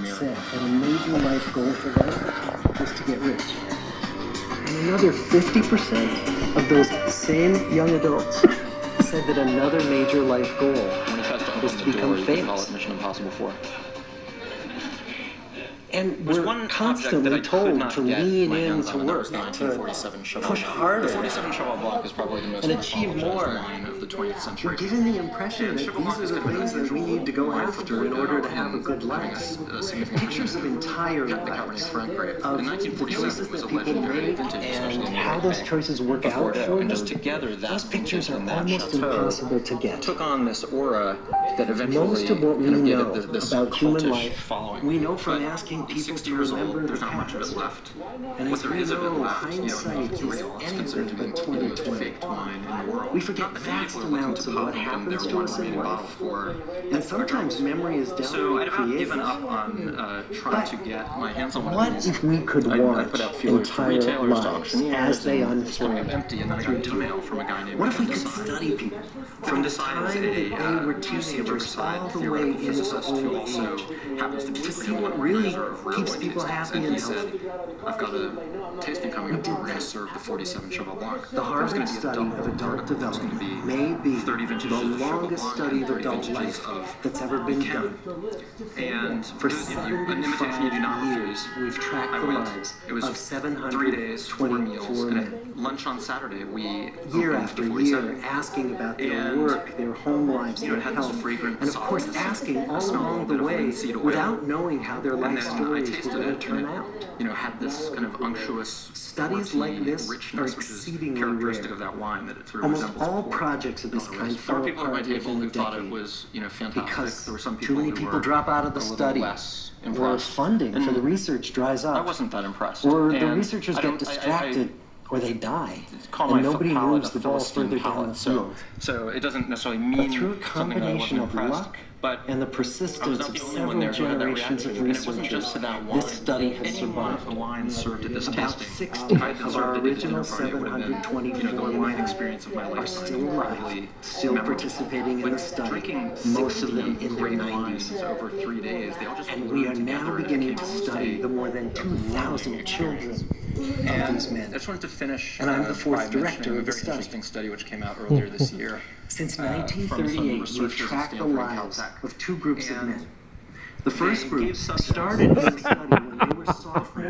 said that a major life goal for them was to get rich. And another 50% of those same young adults said that another major life goal was to become famous. Mission Impossible 4. And we're constantly told to lean into work, to push harder, the 47 Chevrolet Blanc is probably the most and achieve more. line of the 20th century. We're given the impression that these are the things that we need to go after in order to have a good life. Pictures of entire lives, of the choices that people make, and how those choices work out for them. And just together, those pictures are almost impossible to get. Took on this aura that eventually Most of what we know about human life, following. we know from asking people 60 to years old, remember there's the not much of past. it left. And What as there we is of it know, left, hindsight is anything but 2020. faked wine in the world. We forget vast amounts of what happens to us in life. And sometimes memory is So downright I'd about creative. given up on trying to get my hands on one What of these. if we could I watch put out feelers to entire retailers, to lives auctioneers, as they and it's coming unfold up empty, and then I got an email from a guy named What if we could Desai. study people From the Desai time is that they a were UC teenagers Riverside all the way theoretical into physicist who old also age happens to be to the see one what really organizer of Rare keeps Wine people Tastings. happy And and he said, healthy? I've got a tasting coming up. did We're going to that. serve the 47 Chevrolet Blanc. The Harvard study of adult development may be 30 the vintages of Cheval longest Blanc study and of 30 adult vintages life of that's ever been done. And For an invitation you do not 75 years, refuse. we've tracked I the went. lives It was of 3 days, 4 meals, 724 and men. at lunch on Saturday we Year opened after the year, 47. asking about their And, work, their home lives, you know, their it had this health, fragrant and of course softness, asking all smell along a the bit of way linseed oil. without knowing how their And life then I stories were tasted going to it, turn and out. you know, had this kind of unctuous Studies fruity like this are richness, which is exceedingly characteristic rare. of that wine, that it sort of Almost resembles all port. projects of this There kind were fall people at my apart table within who a thought it decade was, you know, fantastic. because There were some too people many who people were drop out of the a little study, less or impressed. funding for And the research dries up, I wasn't that impressed. or the And researchers I get don't- distracted, or they die, call and my nobody palate moves a the ball Philistine further down palate, the field. so it doesn't necessarily But mean through a something that I combination wasn't of impressed. luck But and the I was persistence not of the only one several there who had that generations reaction. of And it wasn't researchers, just to that wine. this study has Any one of the survived. wines served at this About tasting, 60 if I had of served our it at a original dinner party, it would have been, 724 you know, the wine men experience of my are lifetime. still alive, Really still memorable. participating in But the study, drinking most of them 60 in their great 90s. wines over 3 days, they all just And we are blend now together and beginning became to almost study a the more than 2,000 children of And these men. I just wanted to finish And I'm the fourth by mentioning director a of the very study. interesting study which came out earlier this year. Since from some 1938, we've researchers at tracked the Stanford and lives Caltech. of two groups of And men. The first they group gave substance. started their study when they were sophomores